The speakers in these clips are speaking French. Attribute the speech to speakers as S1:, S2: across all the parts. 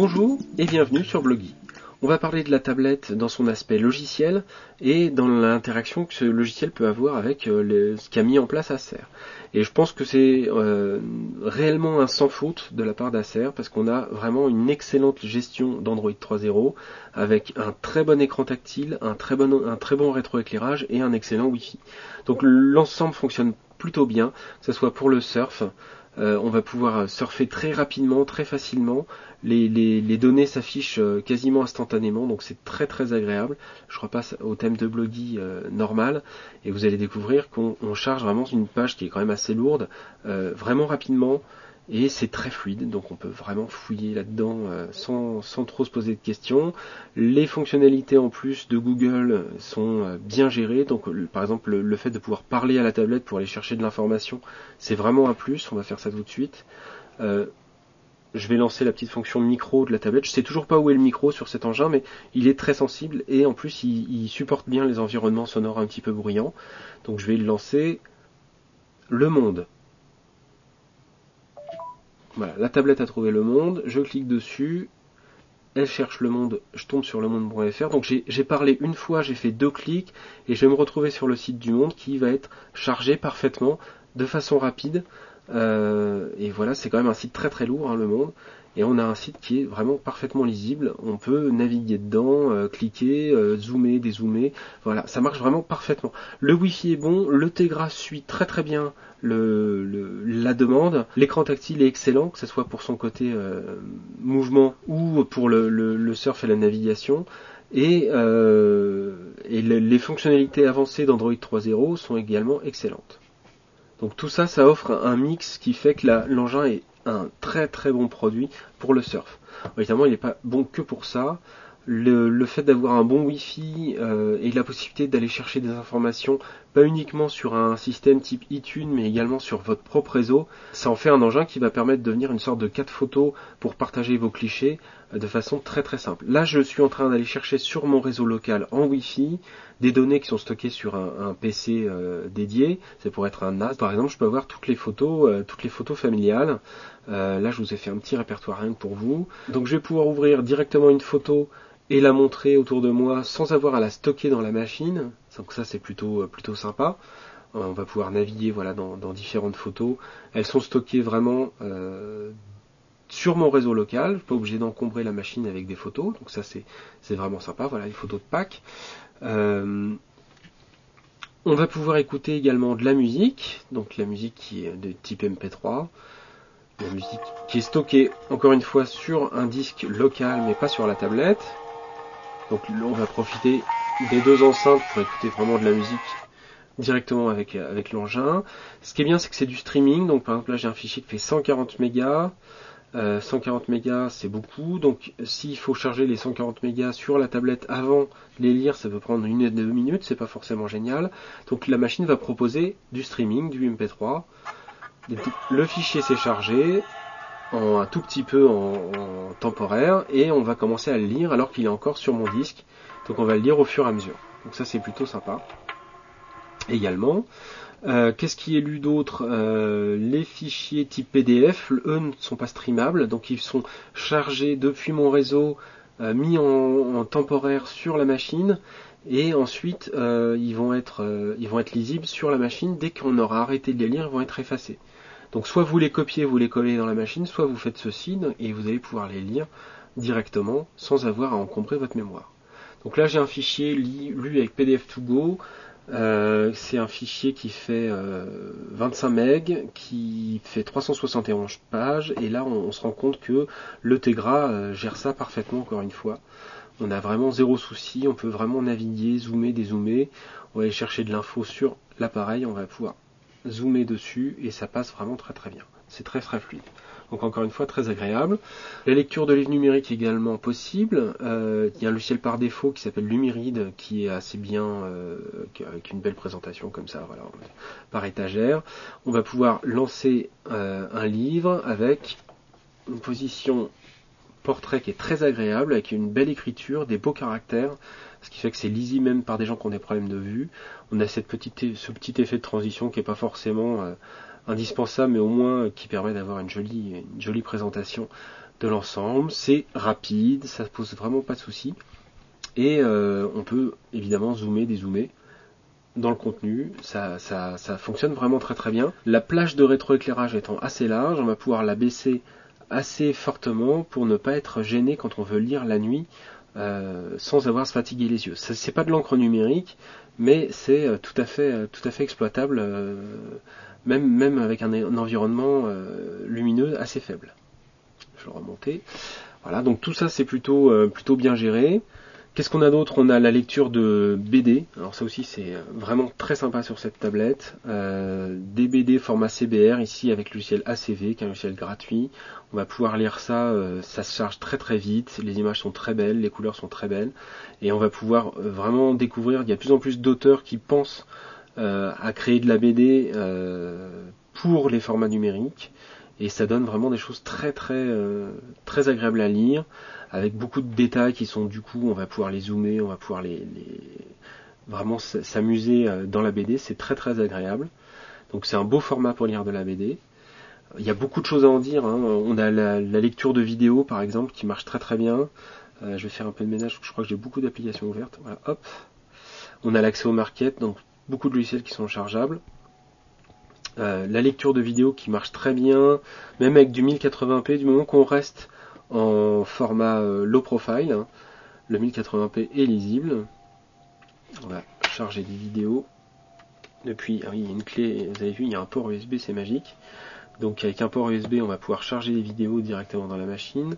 S1: Bonjour et bienvenue sur Blogy. On va parler de la tablette dans son aspect logiciel et dans l'interaction que ce logiciel peut avoir avec ce qu'a mis en place Acer. Et je pense que c'est réellement un sans faute de la part d'Acer parce qu'on a vraiment une excellente gestion d'Android 3.0 avec un très bon écran tactile, un très bon rétroéclairage et un excellent Wi-Fi. Donc l'ensemble fonctionne plutôt bien, que ce soit pour le surf. On va pouvoir surfer très rapidement, très facilement. Les données s'affichent quasiment instantanément, donc c'est très très agréable. Je repasse au thème de Blogy normal, et vous allez découvrir qu'on charge vraiment une page qui est quand même assez lourde, vraiment rapidement, et c'est très fluide, donc on peut vraiment fouiller là-dedans sans trop se poser de questions. Les fonctionnalités en plus de Google sont bien gérées, donc par exemple le fait de pouvoir parler à la tablette pour aller chercher de l'information, c'est vraiment un plus, on va faire ça tout de suite. Je vais lancer la petite fonction micro de la tablette. Je sais toujours pas où est le micro sur cet engin, mais il est très sensible et en plus il supporte bien les environnements sonores un petit peu bruyants. Donc je vais lancer le monde. Voilà, la tablette a trouvé le monde, je clique dessus, elle cherche le monde, je tombe sur le monde.fr. Donc j'ai parlé une fois, j'ai fait 2 clics et je vais me retrouver sur le site du monde qui va être chargé parfaitement, de façon rapide. Et voilà, c'est quand même un site très très lourd, hein, le monde. Et on a un site qui est vraiment parfaitement lisible. On peut naviguer dedans, cliquer, zoomer, dézoomer. Voilà, ça marche vraiment parfaitement. Le Wi-Fi est bon, le Tegra suit très très bien la demande. L'écran tactile est excellent, que ce soit pour son côté mouvement ou pour le surf et la navigation. Et les fonctionnalités avancées d'Android 3.0 sont également excellentes. Donc tout ça, ça offre un mix qui fait que l'engin est un très très bon produit pour le surf. Évidemment, il n'est pas bon que pour ça. Le fait d'avoir un bon Wi-Fi et la possibilité d'aller chercher des informations, pas uniquement sur un système type iTunes, mais également sur votre propre réseau, ça en fait un engin qui va permettre de devenir une sorte de carte photo pour partager vos clichés de façon très très simple. Là, je suis en train d'aller chercher sur mon réseau local en Wi-Fi des données qui sont stockées sur un PC dédié. Ça pourrait être un NAS. Par exemple, je peux avoir toutes les photos familiales. Là, je vous ai fait un petit répertoire rien que pour vous. Donc, je vais pouvoir ouvrir directement une photo et la montrer autour de moi sans avoir à la stocker dans la machine. Donc ça, c'est plutôt sympa. On va pouvoir naviguer voilà, dans différentes photos. Elles sont stockées vraiment sur mon réseau local. Je ne suis pas obligé d'encombrer la machine avec des photos. Donc ça, c'est vraiment sympa. Voilà, une photo de Pâques. On va pouvoir écouter également de la musique. Donc la musique qui est de type MP3. La musique qui est stockée, encore une fois, sur un disque local, mais pas sur la tablette. Donc on va profiter des 2 enceintes pour écouter vraiment de la musique directement avec l'engin. Ce qui est bien, c'est que c'est du streaming. Donc par exemple là, j'ai un fichier qui fait 140 mégas. 140 mégas, c'est beaucoup. Donc s'il faut charger les 140 mégas sur la tablette avant de les lire, ça peut prendre 1 et 2 minutes. C'est pas forcément génial. Donc la machine va proposer du streaming, du MP3. Le fichier s'est chargé un tout petit peu en temporaire et on va commencer à le lire alors qu'il est encore sur mon disque. Donc on va le lire au fur et à mesure. Donc ça, c'est plutôt sympa. Également, qu'est-ce qui est lu d'autre? Les fichiers type PDF, eux ne sont pas streamables, donc ils sont chargés depuis mon réseau, mis en temporaire sur la machine, et ensuite ils vont être lisibles sur la machine. Dès qu'on aura arrêté de les lire, ils vont être effacés. Donc soit vous les copiez, vous les collez dans la machine, soit vous faites ceci et vous allez pouvoir les lire directement sans avoir à encombrer votre mémoire. Donc là, j'ai un fichier lu avec PDF2Go. C'est un fichier qui fait 25 MB, qui fait 371 pages, et là on se rend compte que le Tegra gère ça parfaitement, encore une fois. On a vraiment zéro souci, on peut vraiment naviguer, zoomer, dézoomer, on va aller chercher de l'info sur l'appareil, on va pouvoir zoomer dessus et ça passe vraiment très très bien. C'est très très fluide. Donc encore une fois, très agréable. La lecture de livres numériques est également possible. Il y a un logiciel par défaut qui s'appelle Lumiread qui est assez bien, avec une belle présentation comme ça, voilà, par étagère. On va pouvoir lancer un livre avec une position portrait qui est très agréable, avec une belle écriture, des beaux caractères, ce qui fait que c'est lisible même par des gens qui ont des problèmes de vue. On a ce petit effet de transition qui n'est pas forcément indispensable, mais au moins qui permet d'avoir une jolie présentation de l'ensemble. C'est rapide, ça pose vraiment pas de soucis. Et on peut évidemment zoomer, dézoomer dans le contenu, ça fonctionne vraiment très très bien. La plage de rétroéclairage étant assez large, on va pouvoir la baisser assez fortement pour ne pas être gêné quand on veut lire la nuit sans avoir à se fatiguer les yeux. C'est pas de l'encre numérique, mais c'est tout à fait exploitable, même avec un environnement lumineux assez faible. Je vais le remonter. Voilà, donc tout ça c'est plutôt bien géré. Qu'est-ce qu'on a d'autre? On a la lecture de BD. Alors ça aussi c'est vraiment très sympa sur cette tablette. Des BD format CBR ici avec le logiciel ACV, qui est un logiciel gratuit. On va pouvoir lire ça, ça se charge très très vite. Les images sont très belles, les couleurs sont très belles. Et on va pouvoir vraiment découvrir, il y a de plus en plus d'auteurs qui pensent à créer de la BD pour les formats numériques. Et ça donne vraiment des choses très agréables à lire, avec beaucoup de détails qui sont du coup, on va pouvoir les zoomer, on va pouvoir vraiment s'amuser dans la BD, c'est très agréable. Donc c'est un beau format pour lire de la BD. Il y a beaucoup de choses à en dire, hein. On a la lecture de vidéos par exemple qui marche très bien. Je vais faire un peu de ménage, je crois que j'ai beaucoup d'applications ouvertes. Voilà, hop. On a l'accès au market, donc beaucoup de logiciels qui sont chargeables. La lecture de vidéos qui marche très bien, même avec du 1080p, du moment qu'on reste en format low profile, hein, le 1080p est lisible. On va charger des vidéos depuis, ah oui, il y a une clé, vous avez vu, il y a un port USB, c'est magique. Donc avec un port USB, on va pouvoir charger les vidéos directement dans la machine.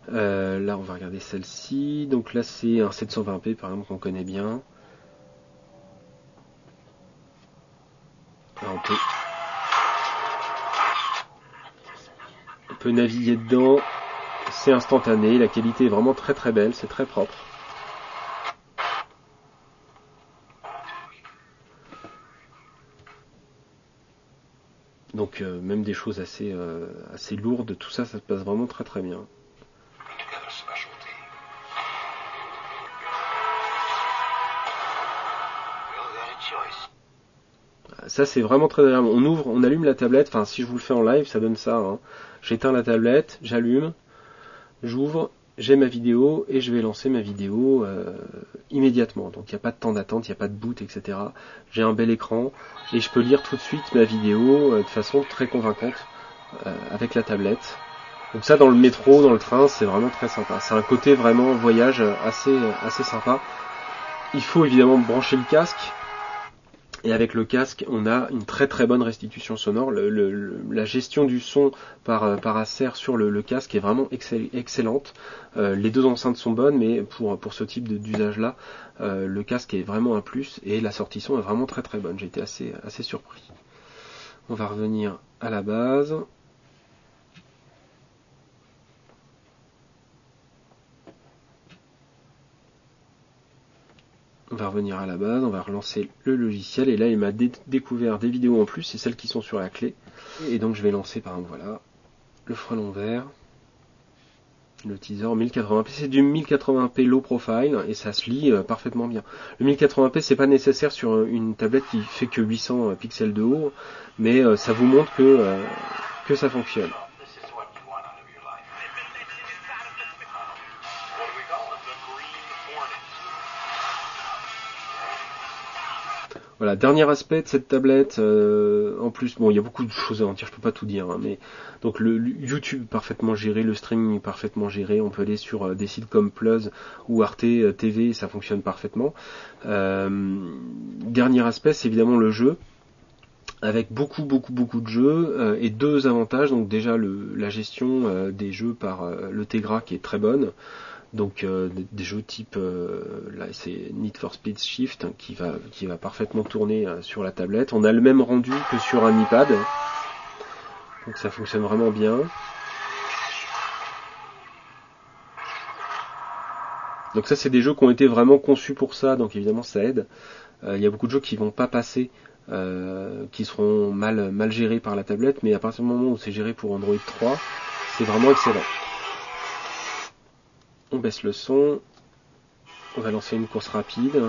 S1: Là, on va regarder celle-ci. Donc là, c'est un 720p par exemple qu'on connaît bien. Là, on peut naviguer dedans. C'est instantané, la qualité est vraiment très belle, c'est très propre. Donc même des choses assez lourdes, tout ça se passe vraiment très bien. Ça c'est vraiment très agréable. On allume la tablette, enfin si je vous le fais en live, ça donne ça. Hein. J'éteins la tablette, j'allume, j'ouvre, j'ai ma vidéo et je vais lancer ma vidéo immédiatement. Donc il n'y a pas de temps d'attente, il n'y a pas de boot, etc. J'ai un bel écran et je peux lire tout de suite ma vidéo de façon très convaincante avec la tablette. Donc ça dans le métro, dans le train, c'est vraiment très sympa. C'est un côté vraiment voyage assez sympa. Il faut évidemment brancher le casque. Et avec le casque, on a une très bonne restitution sonore. La gestion du son par Acer sur le casque est vraiment excellente. Les deux enceintes sont bonnes, mais pour ce type d'usage-là, le casque est vraiment un plus et la sortie son est vraiment très bonne. J'ai été assez surpris. On va revenir à la base. On va revenir à la base, on va relancer le logiciel et là il m'a découvert des vidéos en plus, c'est celles qui sont sur la clé. Et donc je vais lancer par exemple voilà le frelon vert, le teaser 1080p, c'est du 1080p low profile et ça se lit parfaitement bien. Le 1080p c'est pas nécessaire sur une tablette qui fait que 800 pixels de haut, mais ça vous montre que ça fonctionne. Voilà, dernier aspect de cette tablette, en plus, bon, il y a beaucoup de choses à en dire, je peux pas tout dire, hein, mais donc le YouTube parfaitement géré, le streaming parfaitement géré, on peut aller sur des sites comme Plus ou Arte TV, ça fonctionne parfaitement. Dernier aspect, c'est évidemment le jeu, avec beaucoup de jeux et deux avantages, donc déjà la gestion des jeux par le Tegra qui est très bonne. Donc des jeux type là c'est Need for Speed Shift hein, qui va parfaitement tourner sur la tablette. On a le même rendu que sur un iPad, donc ça fonctionne vraiment bien. Donc ça c'est des jeux qui ont été vraiment conçus pour ça, donc évidemment ça aide. Il y a beaucoup de jeux qui vont pas passer, qui seront mal gérés par la tablette, mais à partir du moment où c'est géré pour Android 3, c'est vraiment excellent. On baisse le son, on va lancer une course rapide.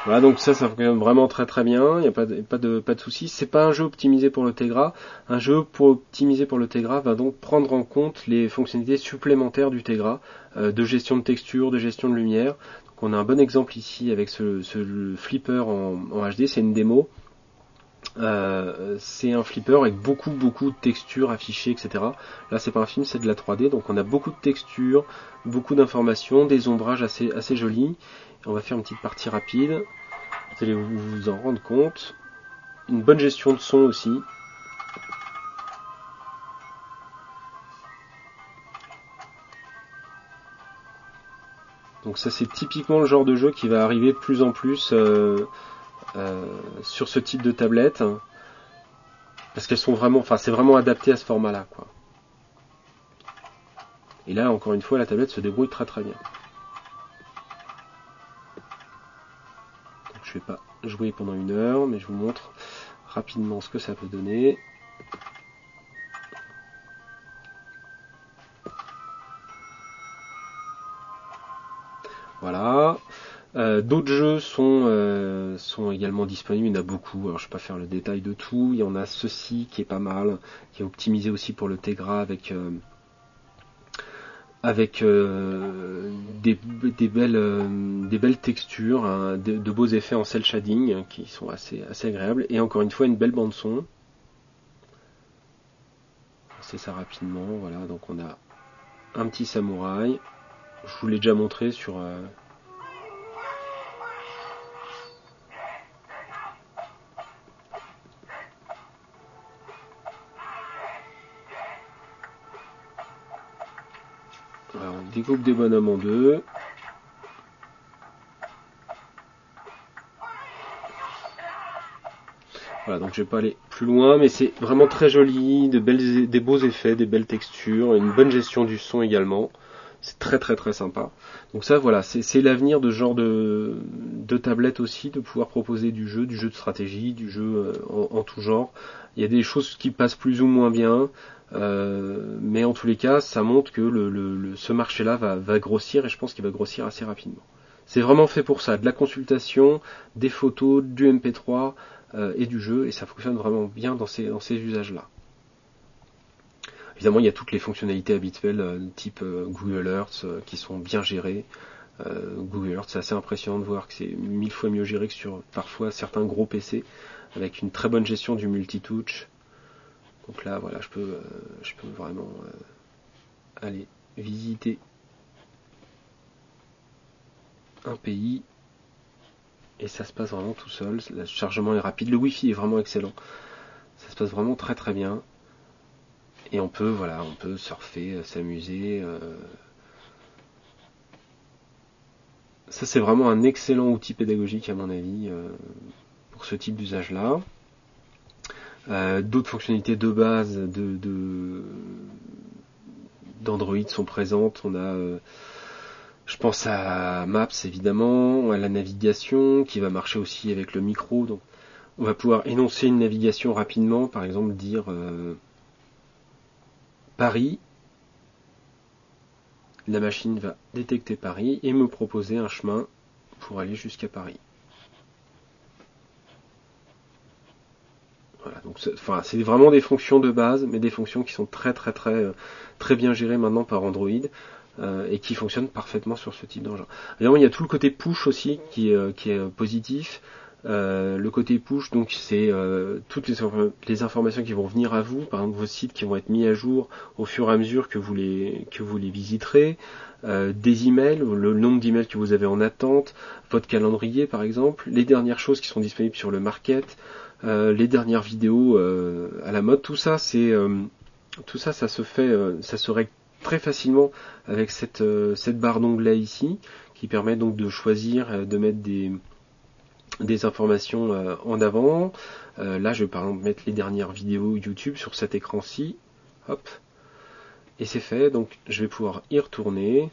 S1: Voilà, donc ça fonctionne vraiment très très bien, il n'y a pas de souci. C'est pas un jeu optimisé pour le Tegra. Un jeu optimisé pour le Tegra va donc prendre en compte les fonctionnalités supplémentaires du Tegra, de gestion de texture, de gestion de lumière. Donc on a un bon exemple ici avec ce flipper en HD, c'est une démo. C'est un flipper avec beaucoup de textures affichées, etc. Là c'est pas un film, c'est de la 3D, donc on a beaucoup de textures, beaucoup d'informations, des ombrages assez jolis. Et on va faire une petite partie rapide, vous allez vous en rendre compte. Une bonne gestion de son aussi. Donc ça c'est typiquement le genre de jeu qui va arriver de plus en plus sur ce type de tablette. Parce qu'elles sont vraiment, enfin c'est vraiment adapté à ce format-là, quoi. Et là, encore une fois, la tablette se débrouille très très bien. Donc je vais pas jouer pendant 1 heure, mais je vous montre rapidement ce que ça peut donner. Voilà. D'autres jeux sont également disponibles, il y en a beaucoup, alors je ne vais pas faire le détail de tout, il y en a ceci qui est pas mal, qui est optimisé aussi pour le Tegra avec des belles textures, hein, de beaux effets en cel shading qui sont assez agréables, et encore une fois une belle bande son. C'est ça rapidement, voilà, donc on a un petit samouraï, je vous l'ai déjà montré sur... Alors, on découpe des bonhommes en deux. Voilà, donc je vais pas aller plus loin, mais c'est vraiment très joli, des beaux effets, des belles textures, une bonne gestion du son également. C'est très très très sympa. Donc ça, voilà, c'est l'avenir de ce genre de tablette aussi, de pouvoir proposer du jeu de stratégie, du jeu en tout genre. Il y a des choses qui passent plus ou moins bien, mais en tous les cas, ça montre que ce marché-là va grossir, et je pense qu'il va grossir assez rapidement. C'est vraiment fait pour ça, de la consultation, des photos, du MP3 et du jeu, et ça fonctionne vraiment bien dans ces usages-là. Évidemment, il y a toutes les fonctionnalités habituelles, type Google Earth, qui sont bien gérées. Google Earth, c'est assez impressionnant de voir que c'est 1000 fois mieux géré que sur parfois certains gros PC, avec une très bonne gestion du multitouch. Donc là, voilà, je peux vraiment aller visiter un pays, et ça se passe vraiment tout seul. Le chargement est rapide, le Wi-Fi est vraiment excellent. Ça se passe vraiment très très bien. Et on peut surfer, s'amuser. Ça c'est vraiment un excellent outil pédagogique à mon avis pour ce type d'usage-là. D'autres fonctionnalités de base d'Android sont présentes. On a, je pense à Maps évidemment, à la navigation qui va marcher aussi avec le micro. Donc on va pouvoir énoncer une navigation rapidement, par exemple dire Paris. La machine va détecter Paris et me proposer un chemin pour aller jusqu'à Paris. Voilà, donc c'est vraiment des fonctions de base, mais des fonctions qui sont très bien gérées maintenant par Android et qui fonctionnent parfaitement sur ce type d'engin. Évidemment, il y a tout le côté push aussi qui est positif. Le côté push, donc c'est toutes les informations qui vont venir à vous, par exemple vos sites qui vont être mis à jour au fur et à mesure que vous les visiterez, des emails, le nombre d'emails que vous avez en attente, votre calendrier par exemple, les dernières choses qui sont disponibles sur le market, les dernières vidéos à la mode, tout ça ça se fait, ça se règle très facilement avec cette barre d'onglet ici qui permet donc de choisir, de mettre des informations en avant. Là, je vais par exemple mettre les dernières vidéos YouTube sur cet écran-ci. Hop. Et c'est fait. Donc, je vais pouvoir y retourner.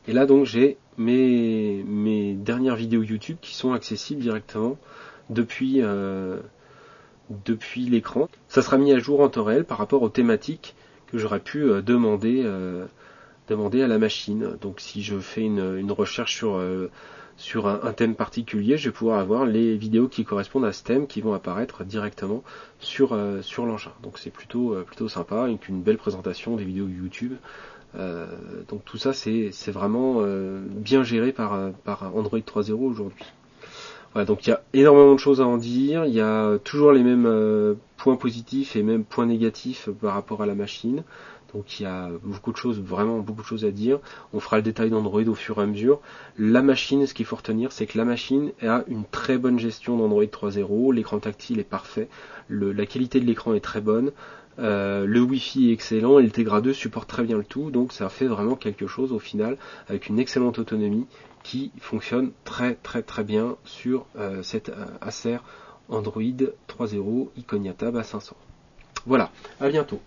S1: Et là, donc, j'ai mes dernières vidéos YouTube qui sont accessibles directement depuis l'écran. Ça sera mis à jour en temps réel par rapport aux thématiques que j'aurais pu demander demander à la machine. Donc si je fais une recherche sur un thème particulier, je vais pouvoir avoir les vidéos qui correspondent à ce thème qui vont apparaître directement sur l'engin. Donc c'est plutôt sympa, avec une belle présentation des vidéos YouTube. Donc tout ça c'est vraiment bien géré par Android 3.0 aujourd'hui. Voilà, donc il y a énormément de choses à en dire, il y a toujours les mêmes points positifs et mêmes points négatifs par rapport à la machine. Donc il y a beaucoup de choses, vraiment beaucoup de choses à dire. On fera le détail d'Android au fur et à mesure. La machine, ce qu'il faut retenir, c'est que la machine a une très bonne gestion d'Android 3.0. L'écran tactile est parfait. La qualité de l'écran est très bonne. Le Wi-Fi est excellent et le Tegra 2 supporte très bien le tout. Donc ça fait vraiment quelque chose au final avec une excellente autonomie qui fonctionne très bien sur cette Acer Android 3.0 Iconia Tab A500. Voilà, à bientôt.